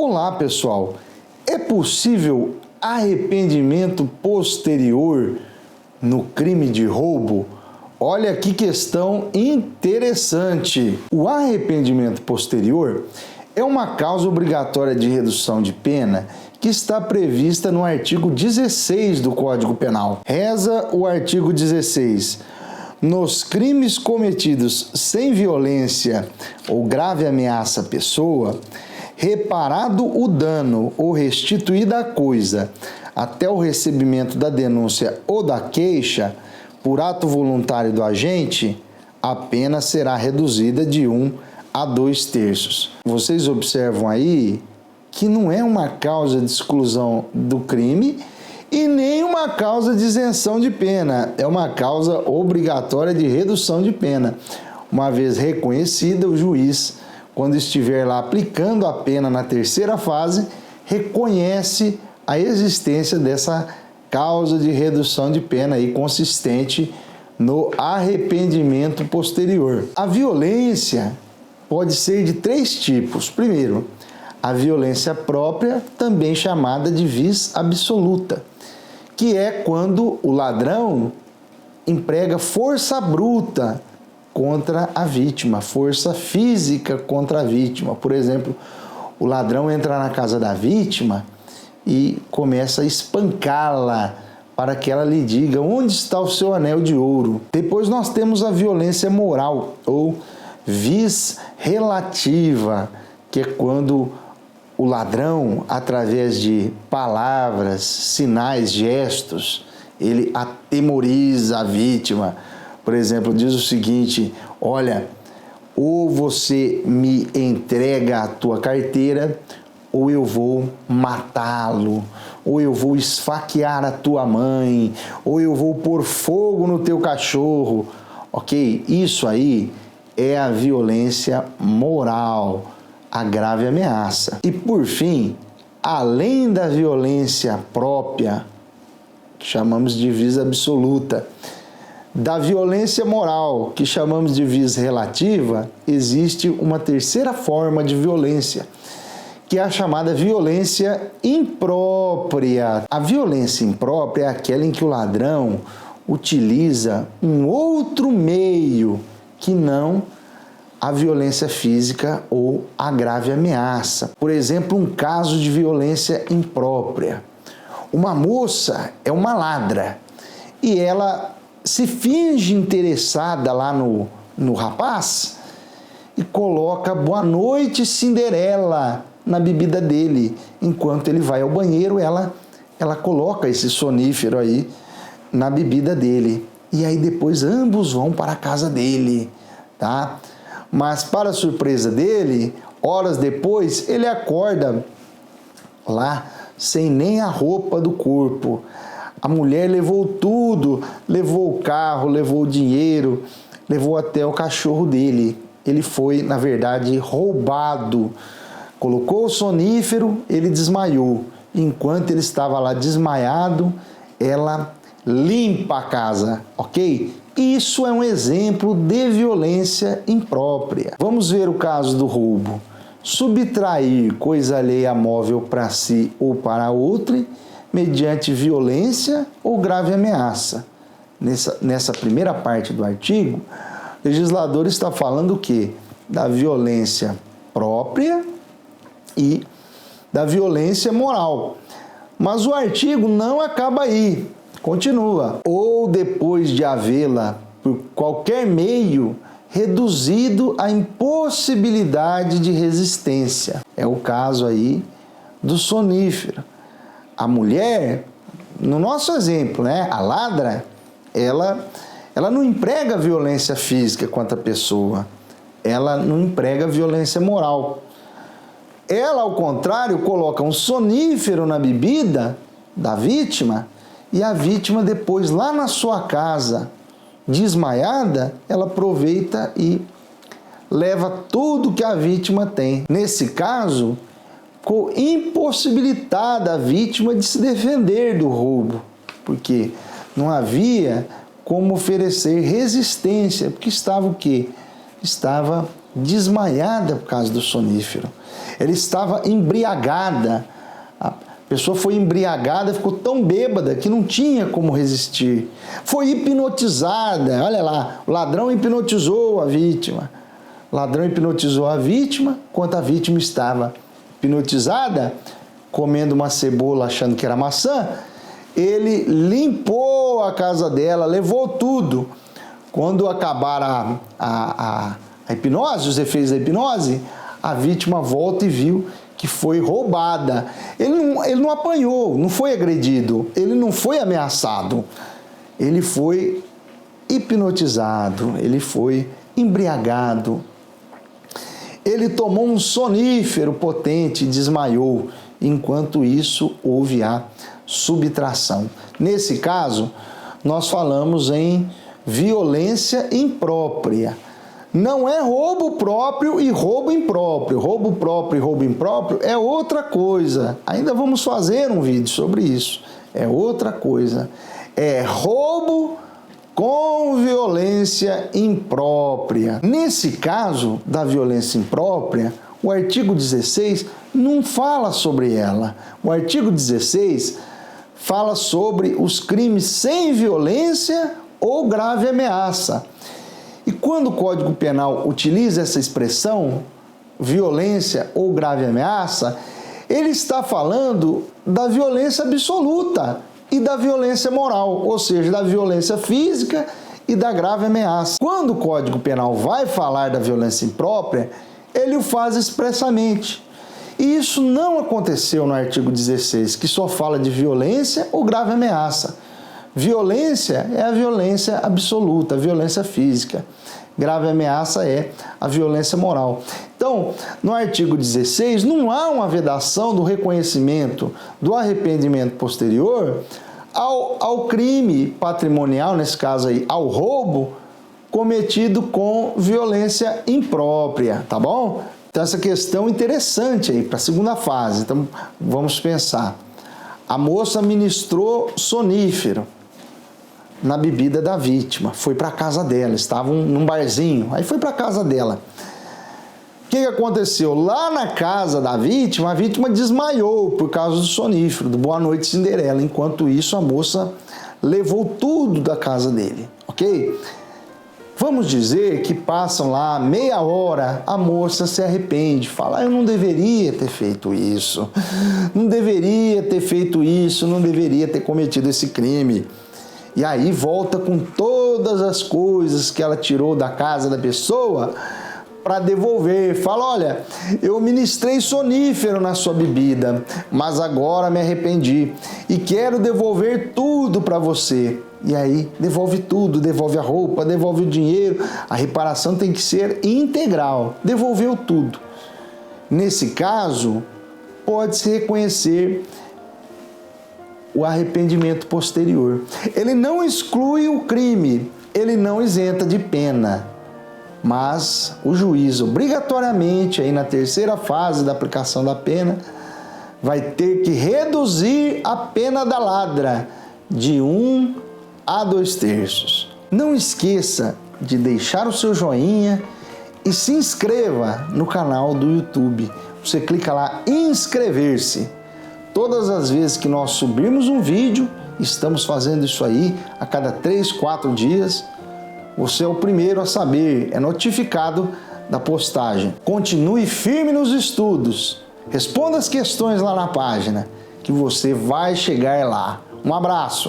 Olá, pessoal. É possível arrependimento posterior no crime de roubo? Olha que questão interessante. O arrependimento posterior é uma causa obrigatória de redução de pena que está prevista no artigo 16 do Código Penal. Reza o artigo 16. Nos crimes cometidos sem violência ou grave ameaça à pessoa, reparado o dano ou restituída a coisa até o recebimento da denúncia ou da queixa, por ato voluntário do agente, a pena será reduzida de 1 a 2/3. Vocês observam aí que não é uma causa de exclusão do crime e nem uma causa de isenção de pena, é uma causa obrigatória de redução de pena. Uma vez reconhecida, o juiz, quando estiver lá aplicando a pena na terceira fase, reconhece a existência dessa causa de redução de pena aí consistente no arrependimento posterior. A violência pode ser de 3 tipos. Primeiro, a violência própria, também chamada de vis absoluta, que é quando o ladrão emprega força bruta contra a vítima, força física contra a vítima. Por exemplo, o ladrão entra na casa da vítima e começa a espancá-la para que ela lhe diga onde está o seu anel de ouro. Depois nós temos a violência moral ou vis relativa, que é quando o ladrão, através de palavras, sinais, gestos, ele atemoriza a vítima. Por exemplo, diz o seguinte: olha, ou você me entrega a tua carteira, ou eu vou matá-lo, ou eu vou esfaquear a tua mãe, ou eu vou pôr fogo no teu cachorro. Ok? Isso aí é a violência moral, a grave ameaça. E por fim, além da violência própria, que chamamos de vis absoluta, da violência moral, que chamamos de vis relativa, existe uma terceira forma de violência, que é a chamada violência imprópria. A violência imprópria é aquela em que o ladrão utiliza um outro meio que não a violência física ou a grave ameaça. Por exemplo, um caso de violência imprópria. Uma moça é uma ladra e ela se finge interessada lá no rapaz e coloca "Boa noite, Cinderela" na bebida dele. Enquanto ele vai ao banheiro, ela coloca esse sonífero aí na bebida dele. E aí depois ambos vão para a casa dele, tá? Mas para surpresa dele, horas depois, ele acorda lá sem nem a roupa do corpo. A mulher levou tudo, levou o carro, levou o dinheiro, levou até o cachorro dele. Ele foi, na verdade, roubado. Colocou o sonífero, ele desmaiou. Enquanto ele estava lá desmaiado, ela limpa a casa, ok? Isso é um exemplo de violência imprópria. Vamos ver o caso do roubo. Subtrair coisa alheia móvel para si ou para outrem, mediante violência ou grave ameaça. Nessa primeira parte do artigo, o legislador está falando o quê? Da violência própria e da violência moral. Mas o artigo não acaba aí, continua. Ou depois de havê-la, por qualquer meio, reduzido à impossibilidade de resistência. É o caso aí do sonífero. A mulher, no nosso exemplo, né, a ladra, ela não emprega violência física contra a pessoa, ela não emprega violência moral. Ela, ao contrário, coloca um sonífero na bebida da vítima e a vítima depois, lá na sua casa, desmaiada, ela aproveita e leva tudo que a vítima tem. Nesse caso, ficou impossibilitada a vítima de se defender do roubo, porque não havia como oferecer resistência, porque estava o quê? Estava desmaiada por causa do sonífero. Ela estava embriagada. A pessoa foi embriagada, ficou tão bêbada que não tinha como resistir. Foi hipnotizada. Olha lá, o ladrão hipnotizou a vítima. O ladrão hipnotizou a vítima, enquanto a vítima estava hipnotizada, comendo uma cebola achando que era maçã. Ele limpou a casa dela, levou tudo. Quando acabaram a hipnose, os efeitos da hipnose, a vítima volta e viu que foi roubada. Ele não apanhou, não foi agredido, ele não foi ameaçado. Ele foi hipnotizado, ele foi embriagado. Ele tomou um sonífero potente e desmaiou. Enquanto isso, houve a subtração. Nesse caso, nós falamos em violência imprópria. Não é roubo próprio e roubo impróprio. Roubo próprio e roubo impróprio é outra coisa. Ainda vamos fazer um vídeo sobre isso. É outra coisa. É roubo com violência imprópria. Nesse caso da violência imprópria, o artigo 16 não fala sobre ela. O artigo 16 fala sobre os crimes sem violência ou grave ameaça. E quando o Código Penal utiliza essa expressão, violência ou grave ameaça, ele está falando da violência absoluta e da violência moral, ou seja, da violência física e da grave ameaça. Quando o Código Penal vai falar da violência imprópria, ele o faz expressamente. E isso não aconteceu no artigo 16, que só fala de violência ou grave ameaça. Violência é a violência absoluta, a violência física. Grave ameaça é a violência moral. Então, no artigo 16, não há uma vedação do reconhecimento do arrependimento posterior ao crime patrimonial, nesse caso aí, ao roubo, cometido com violência imprópria, tá bom? Então, essa questão interessante aí para a segunda fase. Então, vamos pensar. A moça ministrou sonífero na bebida da vítima, foi para a casa dela, estavam num barzinho, aí foi para a casa dela. O que aconteceu? Lá na casa da vítima, a vítima desmaiou por causa do sonífero, do Boa Noite Cinderela. Enquanto isso, a moça levou tudo da casa dele, ok? Vamos dizer que passam lá meia hora, a moça se arrepende, fala, eu não deveria ter feito isso, não deveria ter feito isso, não deveria ter cometido esse crime. E aí volta com todas as coisas que ela tirou da casa da pessoa para devolver. Fala, olha, eu ministrei sonífero na sua bebida, mas agora me arrependi e quero devolver tudo para você. E aí devolve tudo, devolve a roupa, devolve o dinheiro. A reparação tem que ser integral. Devolveu tudo. Nesse caso, pode-se reconhecer o arrependimento posterior. Ele não exclui o crime, ele não isenta de pena, mas o juiz, obrigatoriamente, aí na terceira fase da aplicação da pena, vai ter que reduzir a pena da ladra de 1 a 2/3. Não esqueça de deixar o seu joinha e se inscreva no canal do YouTube. Você clica lá em inscrever-se. Todas as vezes que nós subirmos um vídeo, estamos fazendo isso aí a cada 3, 4 dias, você é o primeiro a saber, é notificado da postagem. Continue firme nos estudos, responda as questões lá na página, que você vai chegar lá. Um abraço!